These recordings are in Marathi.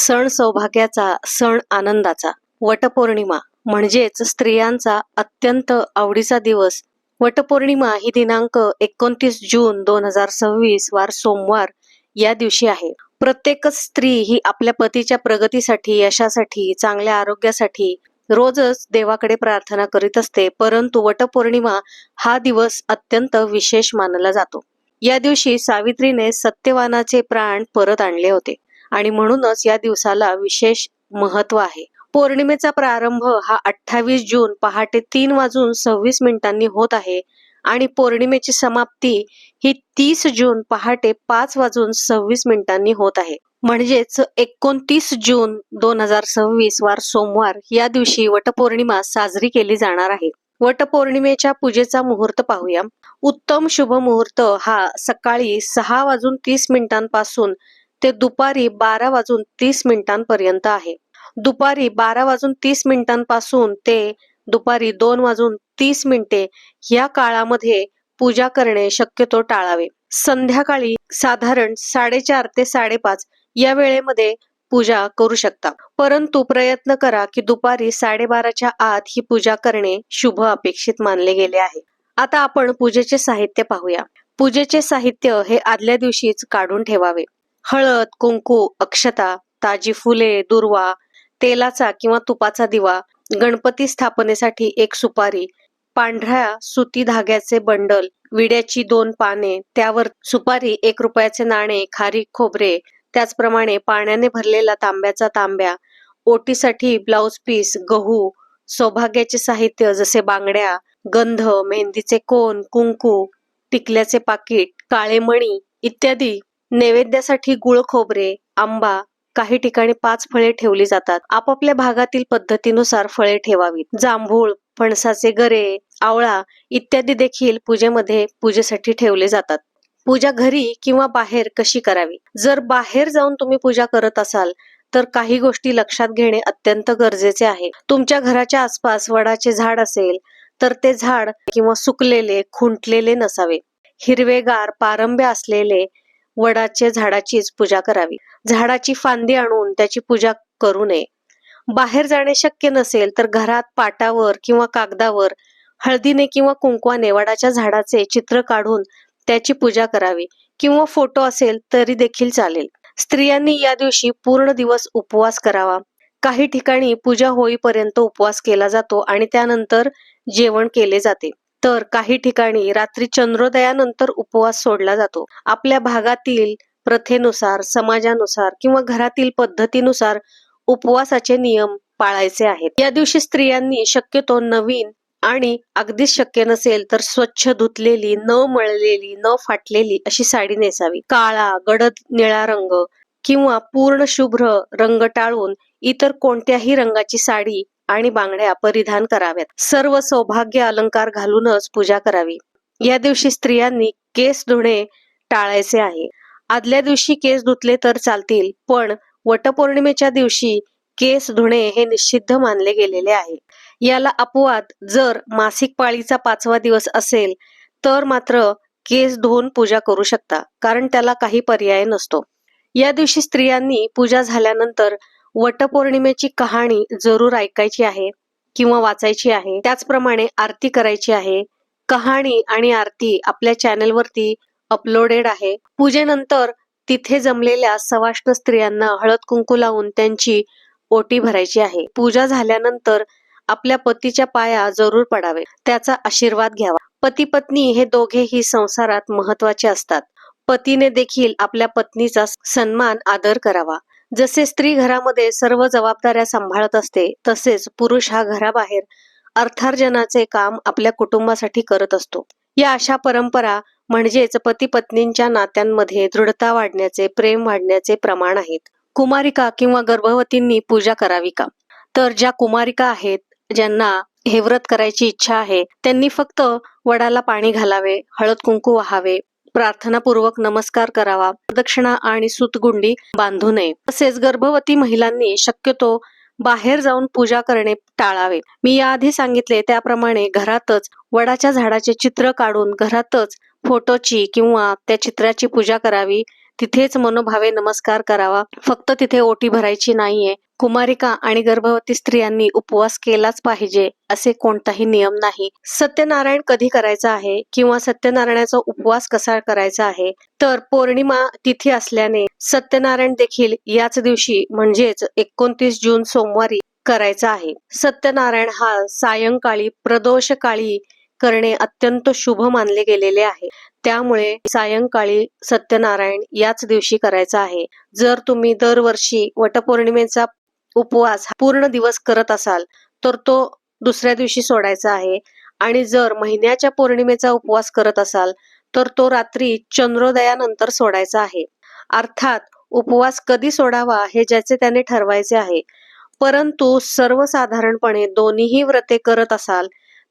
सण सौभाग्याचा, सण आनंदाचा. वटपौर्णिमा म्हणजेच स्त्रियांचा अत्यंत आवडीचा दिवस. वटपौर्णिमा ही दिनांक 29 जून 2026 वार सोमवार या दिवशी आहे. प्रत्येकच स्त्री ही आपल्या पतीच्या प्रगतीसाठी, यशासाठी, चांगल्या आरोग्यासाठी रोजच देवाकडे प्रार्थना करीत असते. परंतु वटपौर्णिमा हा दिवस अत्यंत विशेष मानला जातो. या दिवशी सावित्रीने सत्यवानाचे प्राण परत आणले होते आणि म्हणूनच या दिवसाला विशेष महत्व आहे. पौर्णिमेचा प्रारंभ हा 28 जून पहाटे 3:26 होत आहे आणि पौर्णिमेची समाप्ती ही 30 जून पहाटे 5:26 होत आहे. म्हणजेच 29 जून 2026 वार सोमवार या दिवशी वटपौर्णिमा साजरी केली जाणार आहे. वटपौर्णिमेच्या पूजेचा मुहूर्त पाहूया. उत्तम शुभ मुहूर्त हा सकाळी 6:30 पासून ते दुपारी 12:30 पर्यंत आहे. दुपारी 12:30 पासून ते दुपारी 2:30 या काळामध्ये पूजा करणे शक्यतो टाळावे. संध्याकाळी साधारण 4:30 ते 5:30 या वेळेमध्ये पूजा करू शकता. परंतु प्रयत्न करा की दुपारी 12:30च्या आत ही पूजा करणे शुभ अपेक्षित मानले गेले आहे. आता आपण पूजेचे साहित्य पाहूया. पूजेचे साहित्य हे आदल्या दिवशीच काढून ठेवावे. हळद, कुंकू, अक्षता, ताजी फुले, दुर्वा, तेलाचा किंवा तुपाचा दिवा, गणपती स्थापनेसाठी 1 सुपारी, पांढऱ्या सुती धाग्याचे बंडल, विड्याची 2 पाने, त्यावर सुपारी, 1 रुपयाचे नाणे, खारीक, खोबरे, त्याचप्रमाणे पाण्याने भरलेला तांब्याचा तांब्या, ओटीसाठी ब्लाउज पीस, गहू, सौभाग्याचे साहित्य जसे बांगड्या, गंध, मेहंदीचे कोन, कुंकू, टिकल्याचे पाकिट, काळे मणी इत्यादी. नैवेद्यासाठी गुळ खोबरे, आंबा, काही ठिकाणी 5 फळे ठेवली जातात. आपापल्या भागातील पद्धतीनुसार फळे ठेवावीत. जांभूळ, फणसाचे गरे, आवळा इत्यादी देखील पूजेसाठी ठेवले जातात. पूजा घरी किंवा बाहेर कशी करावी? जर बाहेर जाऊन तुम्ही पूजा करत असाल तर काही गोष्टी लक्षात घेणे अत्यंत गरजेचे आहे. तुमच्या घराच्या आसपास वडाचे झाड असेल तर ते झाड किंवा सुकलेले, खुंटलेले नसावे. हिरवेगार पारंब्या असलेले वडाच्या झाडाचीच पूजा करावी. झाडाची फांदी आणून त्याची पूजा करू नये. बाहेर जाणे शक्य नसेल तर घरात पाटावर किंवा कागदावर हळदीने किंवा कुंकवाने वडाच्या झाडाचे चित्र काढून त्याची पूजा करावी किंवा फोटो असेल तरी देखील चालेल. स्त्रियांनी या दिवशी पूर्ण दिवस उपवास करावा. काही ठिकाणी पूजा होईपर्यंत उपवास केला जातो आणि त्यानंतर जेवण केले जाते, तर काही ठिकाणी रात्री चंद्रोदयानंतर उपवास सोडला जातो. आपल्या भागातील प्रथेनुसार, समाजानुसार किंवा घरातील पद्धतीनुसार उपवासाचे नियम पाळायचे आहेत. या दिवशी स्त्रियांनी शक्यतो नवीन आणि अगदीच शक्य नसेल तर स्वच्छ धुतलेली, न मळलेली, न फाटलेली अशी साडी नेसावी. काळा, गडद निळा रंग किंवा पूर्ण शुभ्र रंग टाळून इतर कोणत्याही रंगाची साडी आणि बांगड्या परिधान कराव्यात. सर्व सौभाग्य अलंकार घालूनच पूजा करावी. या दिवशी स्त्रियांनी केस धुणे टाळायचे आहे. आदल्या दिवशी केस धुतले तर चालतील, पण वटपौर्णिमेच्या दिवशी केस धुणे हे निषिद्ध मानले गेलेले आहे. याला अपवाद जर मासिक पाळीचा 5वा दिवस असेल तर मात्र केस धुवून पूजा करू शकता, कारण त्याला काही पर्याय नसतो. या दिवशी स्त्रियांनी पूजा झाल्यानंतर वटपौर्णिमेची कहाणी जरूर ऐकायची आहे किंवा वाचायची आहे. त्याचप्रमाणे आरती करायची आहे. कहाणी आणि आरती आपल्या चॅनलवरती अपलोडेड आहे. पूजेनंतर तिथे जमलेल्या सवाष्ण स्त्रियांना हळद कुंकू लावून त्यांची ओटी भरायची आहे. पूजा झाल्यानंतर आपल्या पतीच्या पाया जरूर पडावे, त्याचा आशीर्वाद घ्यावा. पती पत्नी हे दोघेही संसारात महत्वाचे असतात. पतीने देखील आपल्या पत्नीचा सन्मान आदर करावा. जसे स्त्री घरामध्ये सर्व जबाबदाऱ्या सांभाळत असते, तसेच पुरुष हा घराबाहेर अर्थार्जनाचे काम आपल्या कुटुंबासाठी करत असतो. या अशा परंपरा म्हणजेच पती पत्नींच्या नात्यांमध्ये दृढता वाढण्याचे, प्रेम वाढण्याचे प्रमाण आहेत. कुमारिका किंवा गर्भवतींनी पूजा करावी का? तर ज्या कुमारिका आहेत, ज्यांना हे व्रत करायची इच्छा आहे, त्यांनी फक्त वडाला पाणी घालावे, हळद कुंकू वाहावे, प्रार्थनापूर्वक नमस्कार करावा, प्रदक्षिणा आणि सूतगुंडी बांधू नये. तसेच गर्भवती महिलांनी शक्यतो बाहेर जाऊन पूजा करणे टाळावे. मी याआधी सांगितले त्याप्रमाणे घरातच वडाच्या झाडाचे चित्र काढून घरातच फोटोची किंवा त्या चित्राची पूजा करावी. तिथेच मनोभावे नमस्कार करावा. फक्त तिथे ओटी भरायची नाहीये. कुमारिका आणि गर्भवती स्त्रियांनी उपवास केलाच पाहिजे असे कोणताही नियम नाही. सत्यनारायण कधी करायचा आहे किंवा सत्यनारायणाचा उपवास कसा करायचा आहे, तर पौर्णिमा तिथी असल्याने सत्यनारायण देखील याच दिवशी म्हणजेच 29 जून सोमवारी करायचा आहे. सत्यनारायण हा सायंकाळी प्रदोष काळी करणे अत्यंत शुभ मानले गेलेले आहे. त्यामुळे सायंकाळी सत्यनारायण याच दिवशी करायचा आहे. जर तुम्ही दरवर्षी वटपौर्णिमेचा उपवास पूर्ण दिवस करत असाल तर तो दुसऱ्या दिवशी सोडायचा आहे आणि जर महिन्याच्या पौर्णिमेचा उपवास करत असाल तर तो रात्री चंद्रोदयानंतर सोडायचा आहे. अर्थात उपवास कधी सोडावा हे ज्याचे त्याने ठरवायचे आहे. परंतु सर्वसाधारणपणे दोन्हीही व्रते करत असाल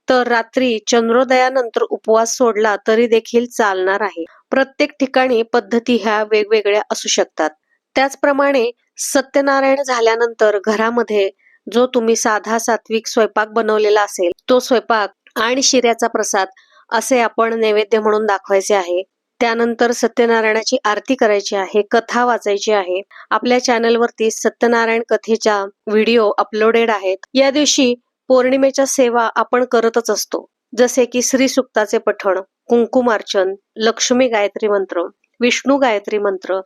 तर रात्री चंद्रोदयानंतर उपवास सोडला तरी देखील चालणार आहे. प्रत्येक ठिकाणी पद्धती ह्या वेगवेगळ्या असू शकतात. त्याचप्रमाणे सत्यनारायण झाल्यानंतर घरामध्ये जो तुम्ही साधा सात्विक स्वयंपाक बनवलेला असेल तो स्वयंपाक आणि शिऱ्याचा प्रसाद असे आपण नैवेद्य म्हणून दाखवायचे आहे. त्यानंतर सत्यनारायणाची आरती करायची आहे, कथा वाचायची आहे. आपल्या चॅनलवरती सत्यनारायण कथेच्या व्हिडिओ अपलोडेड आहेत. या दिवशी पौर्णिमेच्या सेवा आपण करतच असतो, जसे की श्री सुक्ताचे पठण, कुंकुमार्चन, लक्ष्मी गायत्री मंत्र, विष्णू गायत्री मंत्र,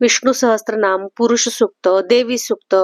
विष्णू सहस्त्रनाम, पुरुष सूक्त, देवी सूक्त,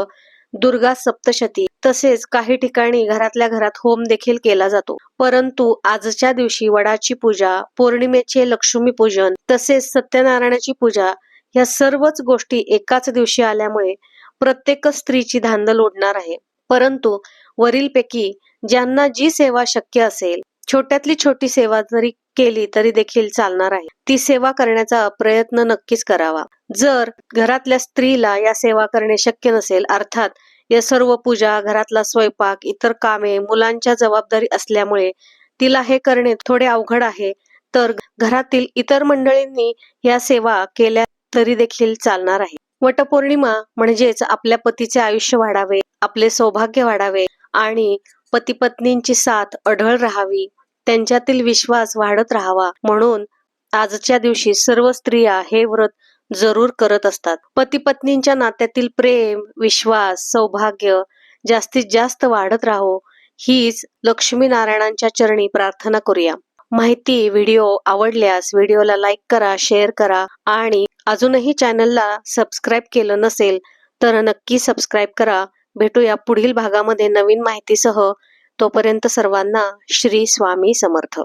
दुर्गा सप्तशती. तसेच काही ठिकाणी घरातल्या घरात होम देखील केला जातो. परंतु आजच्या दिवशी वडाची पूजा, पौर्णिमेचे लक्ष्मी पूजन तसेच सत्यनारायणाची पूजा या सर्वच गोष्टी एकाच दिवशी आल्यामुळे प्रत्येक स्त्रीची धांदल उडणार आहे. परंतु वरीलपैकी ज्यांना जी सेवा शक्य असेल, छोट्यातली छोटी सेवा जरी केली तरी देखील चालणार आहे. ती सेवा करण्याचा प्रयत्न नक्कीच करावा. जर घरातल्या स्त्रीला या सेवा करणे शक्य नसेल, अर्थात या सर्व पूजा, घरातला स्वयंपाक, इतर कामे, मुलांच्या जबाबदारी असल्यामुळे तिला हे करणे थोडे अवघड आहे, तर घरातील इतर मंडळींनी या सेवा केल्या तरी देखील चालणार आहे. वटपौर्णिमा म्हणजेच आपल्या पतीचे आयुष्य वाढावे, आपले सौभाग्य वाढावे आणि पती पत्नींची साथ अढळ राहावी, त्यांच्यातील विश्वास वाढत राहावा म्हणून आजच्या दिवशी सर्व स्त्रिया हे व्रत जरूर करत असतात. पती पत्नींच्या नात्यातील प्रेम, विश्वास, सौभाग्य जास्तीत जास्त वाढत राहो हीच लक्ष्मीनारायणांच्या चरणी प्रार्थना करूया. माहिती व्हिडिओ आवडल्यास व्हिडिओला लाईक करा, शेअर करा आणि अजूनही चॅनलला सबस्क्राईब केलं नसेल तर नक्की सबस्क्राईब करा. भेटूया पुढील भागामध्ये नवीन माहितीसह. तोपर्यंत सर्वांना श्री स्वामी समर्थ.